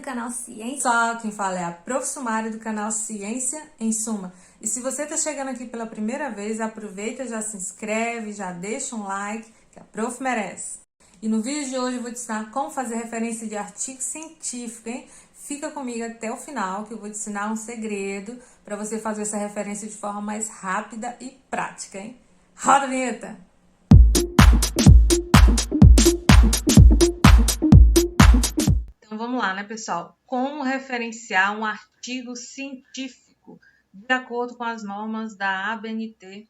canal Ciência. Só quem fala é a Prof. Sumária do canal Ciência em Suma. E se você está chegando aqui pela primeira vez, aproveita, já se inscreve, já deixa um like, que a Prof merece. E no vídeo de hoje eu vou te ensinar como fazer referência de artigo científico, hein? Fica comigo até o final que eu vou te ensinar um segredo para você fazer essa referência de forma mais rápida e prática, hein? Roda a vinheta! Então vamos lá, né, pessoal? Como referenciar um artigo científico de acordo com as normas da ABNT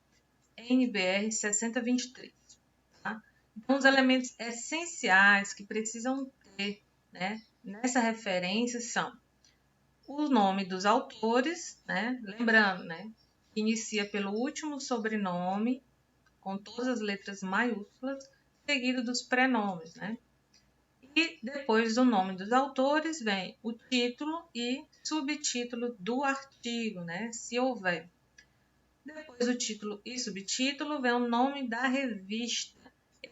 NBR 6023, tá? Então, os elementos essenciais que precisam ter, né, nessa referência são o nome dos autores, né? Lembrando, né, que inicia pelo último sobrenome, com todas as letras maiúsculas, seguido dos prenomes, né? E depois do nome dos autores vem o título e subtítulo do artigo, né? Se houver. Depois do título e subtítulo vem o nome da revista.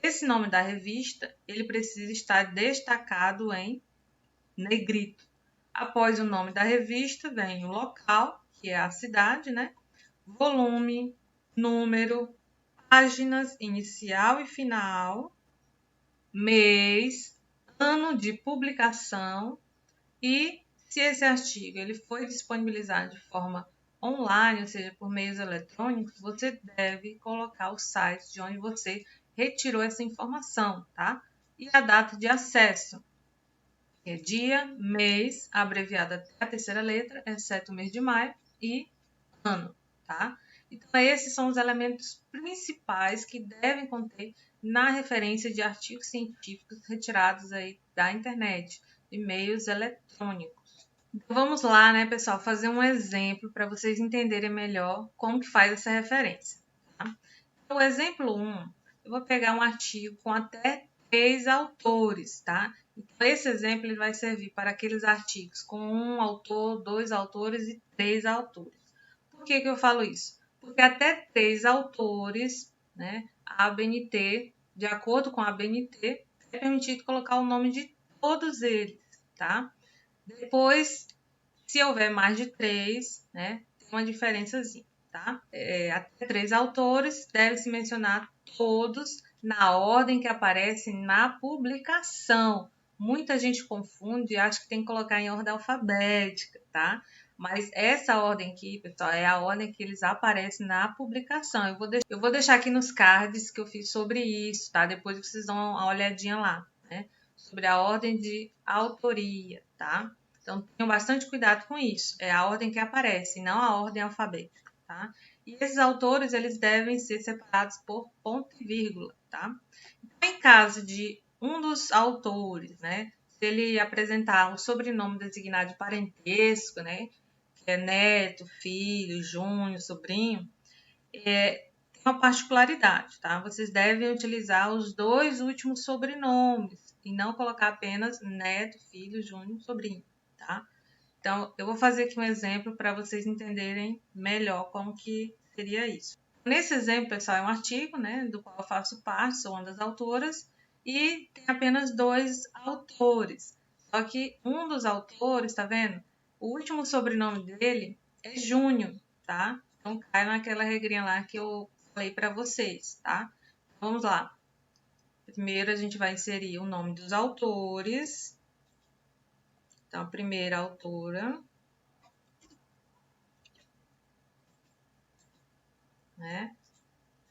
Esse nome da revista, ele precisa estar destacado em negrito. Após o nome da revista vem o local, que é a cidade, né? Volume, número, páginas inicial e final, mês, ano de publicação e se esse artigo ele foi disponibilizado de forma online, ou seja, por meios eletrônicos, você deve colocar o site de onde você retirou essa informação, tá? E a data de acesso, que é dia, mês, abreviada até a terceira letra, exceto o mês de maio, e ano, tá? Então, esses são os elementos principais que devem conter na referência de artigos científicos retirados aí da internet, de meios eletrônicos. Então, vamos lá, né, pessoal, fazer um exemplo para vocês entenderem melhor como que faz essa referência, tá? Então, o exemplo 1, eu vou pegar um artigo com até 3 autores, tá? Então, esse exemplo ele vai servir para aqueles artigos com um autor, 2 autores e 3 autores. Por que eu falo isso? Porque até 3 autores, né, a ABNT, de acordo com a ABNT, é permitido colocar o nome de todos eles, tá? Depois, se houver mais de 3, né, tem uma diferençazinha, tá? Até 3 autores, deve-se mencionar todos na ordem que aparece na publicação. Muita gente confunde e acha que tem que colocar em ordem alfabética, tá? Mas essa ordem aqui, pessoal, é a ordem que eles aparecem na publicação. Eu vou deixar aqui nos cards que eu fiz sobre isso, tá? Depois vocês dão uma olhadinha lá, né? Sobre a ordem de autoria, tá? Então, tenham bastante cuidado com isso. É a ordem que aparece, não a ordem alfabética, tá? E esses autores, eles devem ser separados por ponto e vírgula, tá? Então, em caso de um dos autores, né? Se ele apresentar um sobrenome designado de parentesco, né? Que é neto, filho, junho, sobrinho, tem uma particularidade, tá? Vocês devem utilizar os 2 últimos sobrenomes e não colocar apenas neto, filho, junho, sobrinho, tá? Então, eu vou fazer aqui um exemplo para vocês entenderem melhor como que seria isso. Nesse exemplo, pessoal, é um artigo, né, do qual eu faço parte, sou uma das autoras, e tem apenas 2 autores. Só que um dos autores, tá vendo? O último sobrenome dele é Júnior, tá? Então, cai naquela regrinha lá que eu falei para vocês, tá? Então, vamos lá. Primeiro, a gente vai inserir o nome dos autores. Então, a primeira autora, né?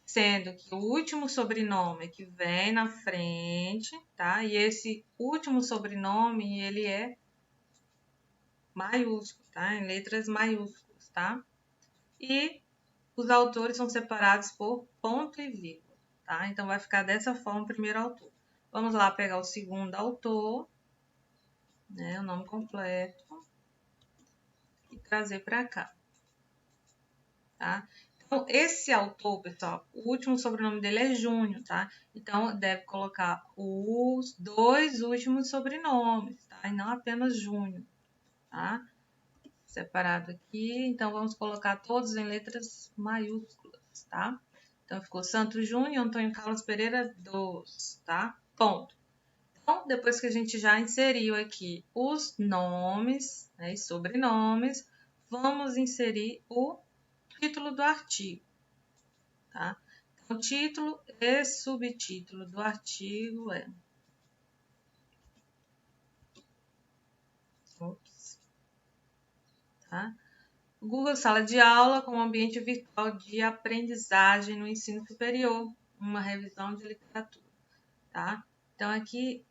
Sendo que o último sobrenome que vem na frente, tá? E esse último sobrenome, ele é maiúsculo, tá? Em letras maiúsculas, tá? E os autores são separados por ponto e vírgula, tá? Então, vai ficar dessa forma o primeiro autor. Vamos lá pegar o segundo autor, né? O nome completo. E trazer para cá, tá? Então, esse autor, pessoal, o último sobrenome dele é Júnior, tá? Então, deve colocar os 2 últimos sobrenomes, tá? E não apenas Júnior, tá? Separado aqui. Então, vamos colocar todos em letras maiúsculas, tá? Então, ficou Santos Júnior, Antônio Carlos Pereira, 2, tá? Ponto. Então, depois que a gente já inseriu aqui os nomes, né, e sobrenomes, vamos inserir o título do artigo, tá? Então, o título e subtítulo do artigo é... Ops, tá? Google Sala de Aula com ambiente virtual de aprendizagem no ensino superior, uma revisão de literatura, tá? Então, aqui,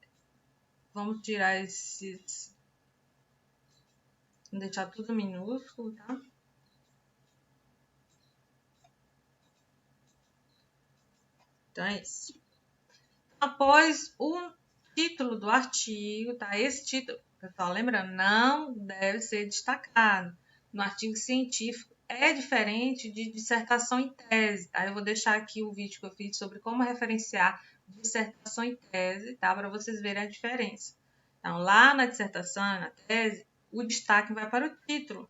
vamos tirar esses... Vamos deixar tudo minúsculo, tá? Então, é isso. Após o título do artigo, tá? Esse título, pessoal, lembrando, não deve ser destacado. No artigo científico é diferente de dissertação em tese, tá? Eu vou deixar aqui o vídeo que eu fiz sobre como referenciar dissertação em tese, tá? Para vocês verem a diferença. Então, lá na dissertação, na tese, o destaque vai para o título.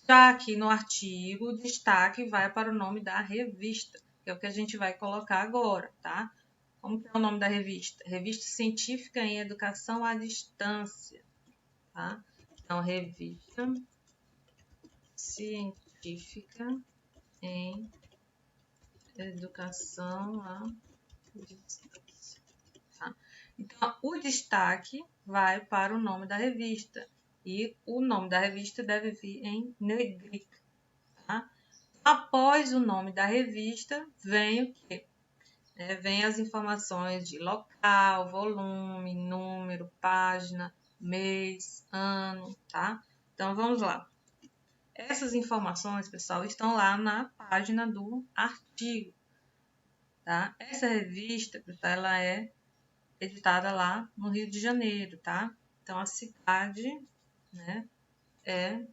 Já aqui no artigo, o destaque vai para o nome da revista, que é o que a gente vai colocar agora, tá? Como que é o nome da revista? Revista Científica em Educação à Distância, tá? Então, Revista Científica em Educação à Distância, tá? Então, o destaque vai para o nome da revista e o nome da revista deve vir em negrita, tá? Após o nome da revista, vem o quê? Vem as informações de local, volume, número, página, mês, ano, tá? Então, vamos lá. Essas informações, pessoal, estão lá na página do artigo, tá? Essa revista, pessoal, ela é editada lá no Rio de Janeiro, tá? Então, a cidade, né, é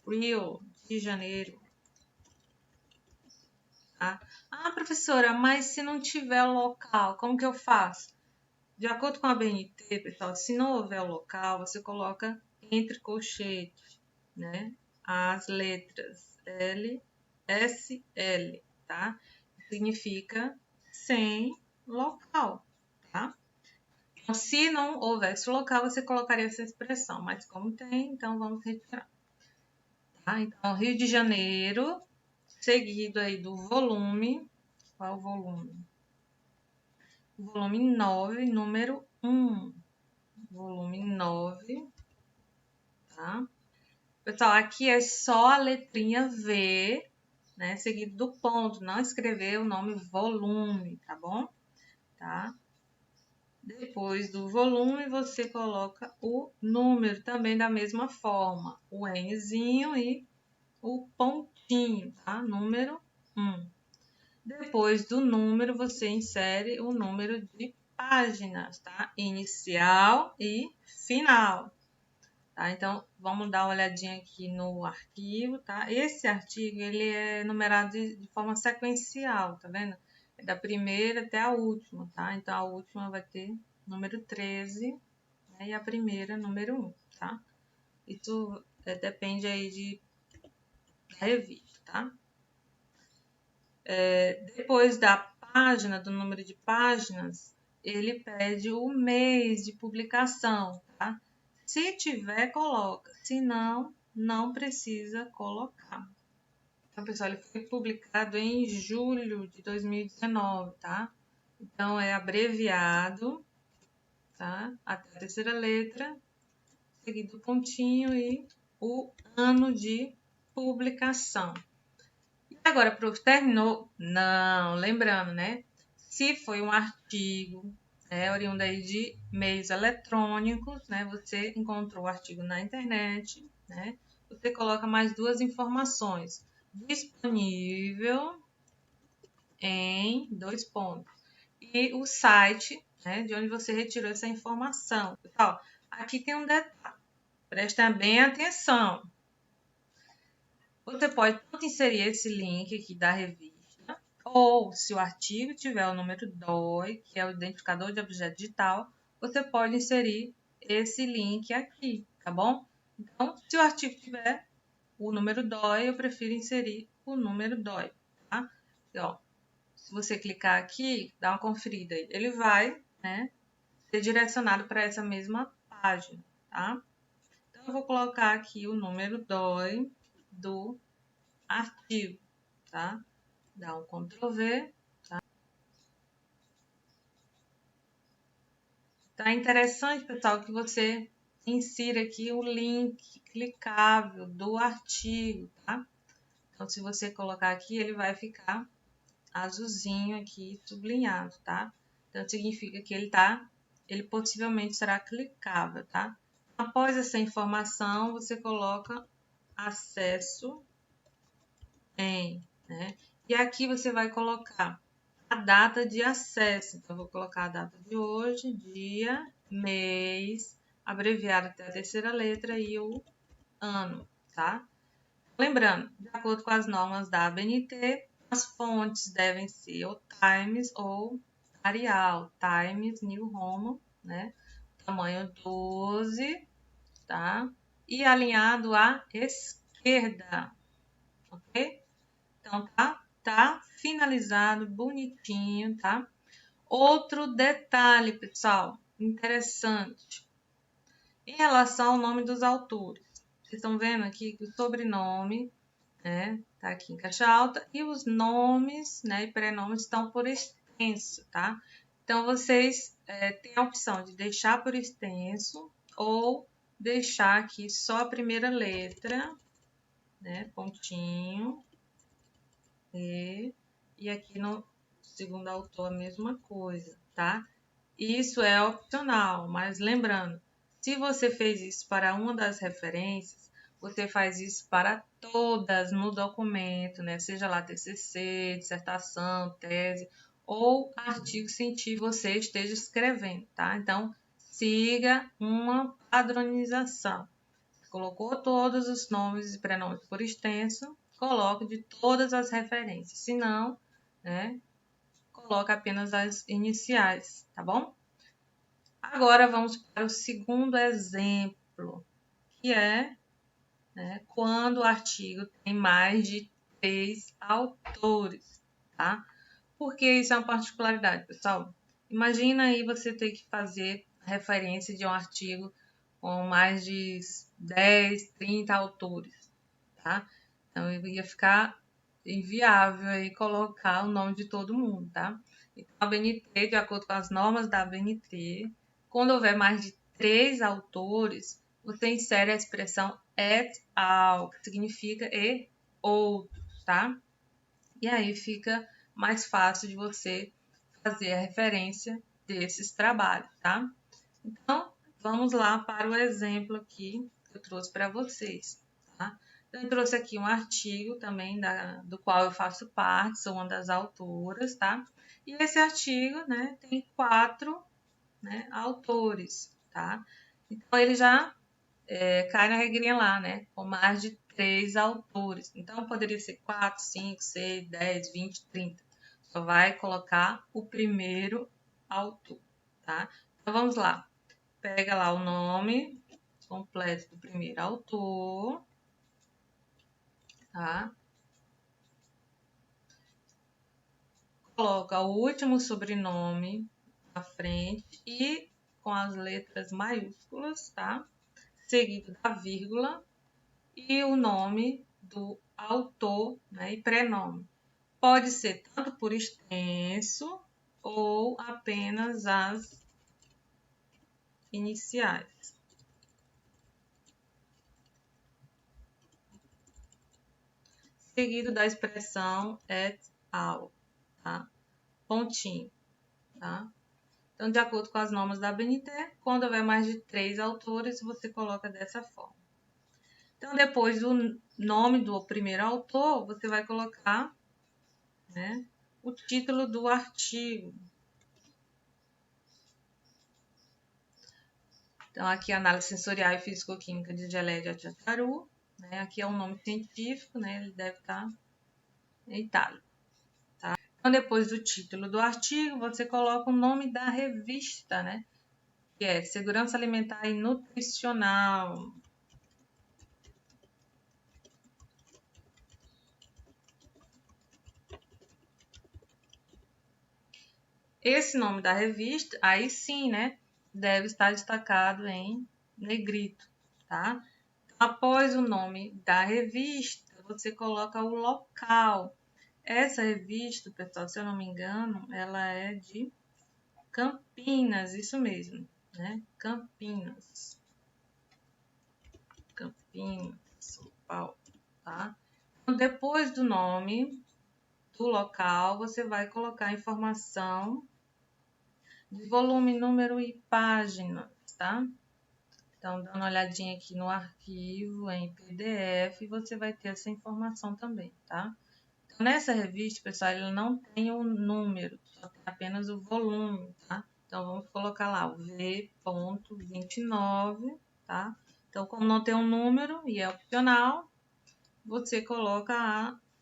Rio de Janeiro, tá? Ah, professora, mas se não tiver local, como que eu faço? De acordo com a BNT, pessoal, se não houver local, você coloca entre colchetes, né, as letras L, S, L, tá? Significa sem local, tá? Então, se não houvesse local, você colocaria essa expressão, mas como tem, então vamos retirar. Tá? Então, Rio de Janeiro, seguido aí do volume. Qual é o volume? Volume 9, número 1. Volume 9, tá? Pessoal, aqui é só a letrinha V, né? Seguido do ponto, não escrever o nome volume, tá bom? Tá? Depois do volume, você coloca o número também da mesma forma. O Nzinho e o pontinho, tá? Número 1. Depois do número, você insere o número de páginas, tá? Inicial e final. Tá? Então, vamos dar uma olhadinha aqui no arquivo, tá? Esse artigo, ele é numerado de forma sequencial, tá vendo? É da primeira até a última, tá? Então, a última vai ter número 13, né? E a primeira, número 1, tá? Isso depende aí da revista, tá? Depois da página, do número de páginas, ele pede o mês de publicação, tá? Se tiver, coloca. Se não, não precisa colocar. Então, pessoal, ele foi publicado em julho de 2019, tá? Então, é abreviado, tá? Até a terceira letra, seguido do pontinho e o ano de publicação. E agora, prof, terminou? Não, lembrando, né? Se foi um artigo, oriundo aí de meios eletrônicos, né? Você encontrou o artigo na internet, né? Você coloca mais duas informações. Disponível em 2 pontos. E o site, né? De onde você retirou essa informação. Pessoal, aqui tem um detalhe. Presta bem atenção. Você pode tanto inserir esse link aqui da revista, ou se o artigo tiver o número DOI, que é o identificador de objeto digital, você pode inserir esse link aqui, tá bom? Então, se o artigo tiver o número DOI, eu prefiro inserir o número DOI, tá? E, ó, se você clicar aqui, dá uma conferida aí. Ele vai, né, ser direcionado para essa mesma página, tá? Então, eu vou colocar aqui o número 2 do artigo, tá? Dá um Ctrl V, tá? Tá interessante, pessoal, que você insira aqui o link clicável do artigo, tá? Então, se você colocar aqui, ele vai ficar azulzinho aqui, sublinhado, tá? Então, significa que ele possivelmente será clicável, tá? Após essa informação, você coloca acesso em, né? E aqui você vai colocar a data de acesso. Então, eu vou colocar a data de hoje, dia, mês, abreviado até a terceira letra e o ano, tá? Lembrando, de acordo com as normas da ABNT, as fontes devem ser o Times ou Arial, Times New Roman, né? Tamanho 12, tá? E alinhado à esquerda, ok? Então, tá finalizado, bonitinho, tá? Outro detalhe, pessoal, interessante, em relação ao nome dos autores. Vocês estão vendo aqui que o sobrenome, né, tá aqui em caixa alta, e os nomes, né, e prenomes estão por extenso, tá? Então, vocês têm a opção de deixar por extenso ou deixar aqui só a primeira letra, né, pontinho, e aqui no segundo autor a mesma coisa, tá? Isso é opcional, mas lembrando, se você fez isso para uma das referências, você faz isso para todas no documento, né? Seja lá TCC, dissertação, tese ou artigo científico que você esteja escrevendo, tá? Então, siga uma padronização. Colocou todos os nomes e prenomes por extenso, coloque de todas as referências. Se não, né, coloca apenas as iniciais, tá bom? Agora vamos para o segundo exemplo, que é, né, quando o artigo tem mais de 3 autores, tá? Por que isso é uma particularidade, pessoal? Imagina aí você ter que fazer referência de um artigo com mais de 10, 30 autores, tá? Então, ia ficar inviável aí colocar o nome de todo mundo, tá? Então, a ABNT, de acordo com as normas da ABNT, quando houver mais de 3 autores, você insere a expressão et al, que significa e outros, tá? E aí fica mais fácil de você fazer a referência desses trabalhos, tá? Então, vamos lá para o exemplo aqui que eu trouxe para vocês, tá? Então, eu trouxe aqui um artigo também do qual eu faço parte, sou uma das autoras, tá? E esse artigo, né, tem 4, né, autores, tá? Então, ele já cai na regrinha lá, né? Com mais de 3 autores. Então, poderia ser 4, 5, 6, 10, 20, 30. Só vai colocar o primeiro autor, tá? Então, vamos lá. Pega lá o nome completo do primeiro autor, tá? Coloca o último sobrenome à frente e com as letras maiúsculas, tá? Seguido da vírgula e o nome do autor, né? E prenome. Pode ser tanto por extenso ou apenas as iniciais. Seguido da expressão et al, tá? Pontinho, tá? Então, de acordo com as normas da ABNT, quando houver mais de 3 autores, você coloca dessa forma. Então, depois do nome do primeiro autor, você vai colocar, né, o título do artigo. Então, aqui análise sensorial e físico-química de geleia de Achaturu, né? Aqui é um nome científico, né? Ele deve estar em itálico. Tá? Então, depois do título do artigo, você coloca o nome da revista, né? Que é Segurança Alimentar e Nutricional. Esse nome da revista, aí sim, né? deve estar destacado em negrito, tá? Após o nome da revista, você coloca o local. Essa revista, pessoal, se eu não me engano, ela é de Campinas, isso mesmo, né? Campinas, São Paulo, tá? Então, depois do nome do local, você vai colocar a informação de volume, número e páginas, tá? Então, dá uma olhadinha aqui no arquivo, em PDF, você vai ter essa informação também, tá? Então, nessa revista, pessoal, ele não tem o número, só tem apenas o volume, tá? Então, vamos colocar lá o V.29, tá? Então, como não tem um número e é opcional, você coloca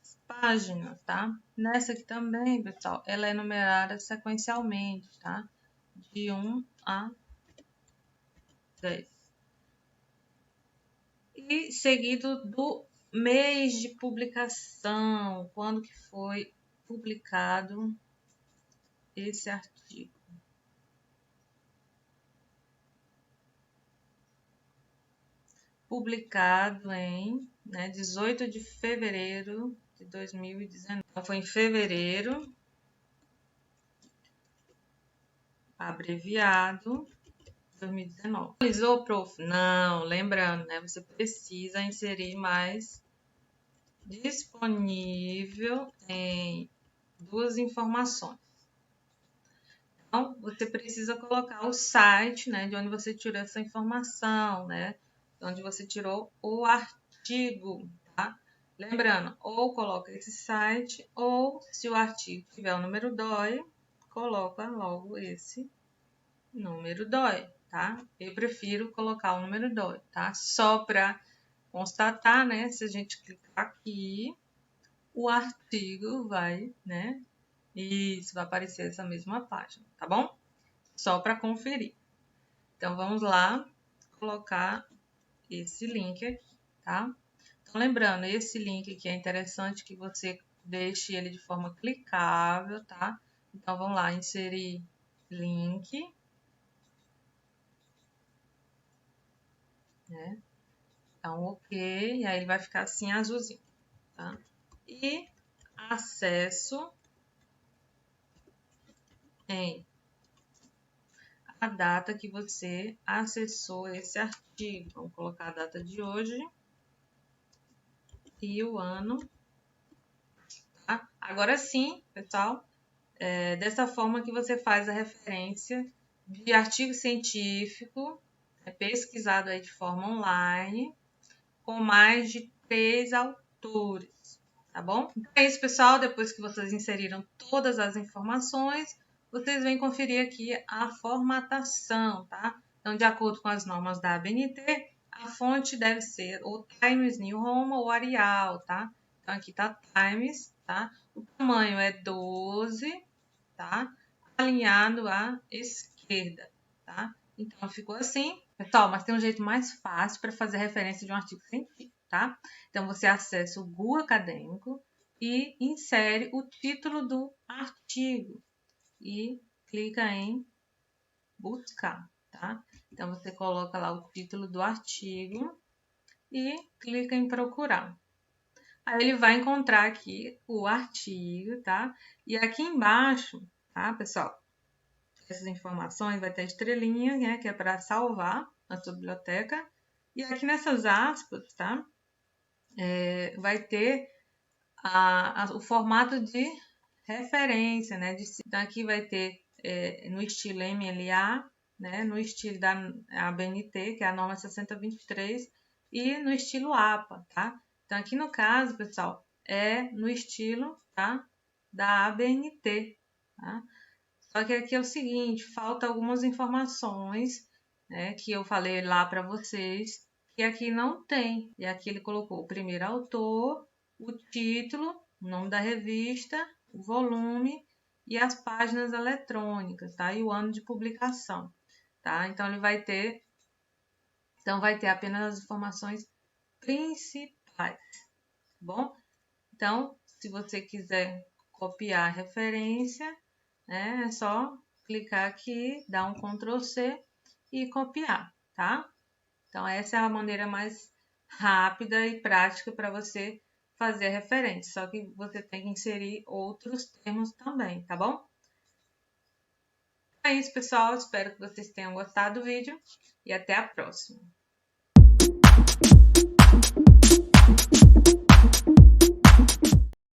as páginas, tá? Nessa aqui também, pessoal, ela é numerada sequencialmente, tá? De 1 a 10. E seguido do mês de publicação, quando que foi publicado esse artigo. Publicado em 18 de fevereiro de 2019. Então, foi em fevereiro, abreviado, 2019. Atualizou, prof? Não, lembrando, né? Você precisa inserir mais disponível em duas informações. Então, você precisa colocar o site, né, de onde você tirou essa informação, né, de onde você tirou o artigo, tá? Lembrando, ou coloca esse site, ou se o artigo tiver o número DOI, coloca logo esse número DOI, tá? Eu prefiro colocar o número DOI, tá? Só para constatar, né, se a gente clicar aqui, o artigo vai, né, isso vai aparecer essa mesma página, tá bom? Só para conferir. Então, vamos lá colocar esse link aqui, tá? Então, lembrando, esse link aqui é interessante que você deixe ele de forma clicável, tá? Então, vamos lá, inserir link, né? Então, ok, e aí ele vai ficar assim azulzinho, tá? E acesso em a data que você acessou esse artigo. Vamos colocar a data de hoje e o ano. Tá? Agora sim, pessoal, dessa forma que você faz a referência de artigo científico, pesquisado aí de forma online, com mais de 3 autores, tá bom? Então é isso, pessoal. Depois que vocês inseriram todas as informações, vocês vêm conferir aqui a formatação, tá? Então, de acordo com as normas da ABNT, a fonte deve ser o Times New Roman ou Arial, tá? Então, aqui tá Times, tá? O tamanho é 12, tá? Alinhado à esquerda, tá? Então, ficou assim. Pessoal, mas tem um jeito mais fácil para fazer referência de um artigo científico, tá? Então, você acessa o Google Acadêmico e insere o título do artigo e clica em buscar, tá? Então, você coloca lá o título do artigo e clica em procurar. Aí ele vai encontrar aqui o artigo, tá? E aqui embaixo, tá, pessoal? Essas informações vai ter a estrelinha, né, que é para salvar na sua biblioteca. E aqui nessas aspas, tá? Vai ter o formato de referência, né? Então, aqui vai ter no estilo MLA, né? No estilo da ABNT, que é a norma 6023, e no estilo APA, tá? Então, aqui no caso, pessoal, é no estilo, tá? Da ABNT, tá? Só que aqui é o seguinte, falta algumas informações, né, que eu falei lá para vocês, que aqui não tem. E aqui ele colocou o primeiro autor, o título, o nome da revista, o volume e as páginas eletrônicas, tá? E o ano de publicação, tá? Então vai ter apenas as informações principais, tá bom? Então, se você quiser copiar a referência, né, é só clicar aqui, dar um Ctrl+C e copiar, tá? Então, essa é a maneira mais rápida e prática para você fazer a referência. Só que você tem que inserir outros termos também, tá bom? É isso, pessoal. Espero que vocês tenham gostado do vídeo e até a próxima.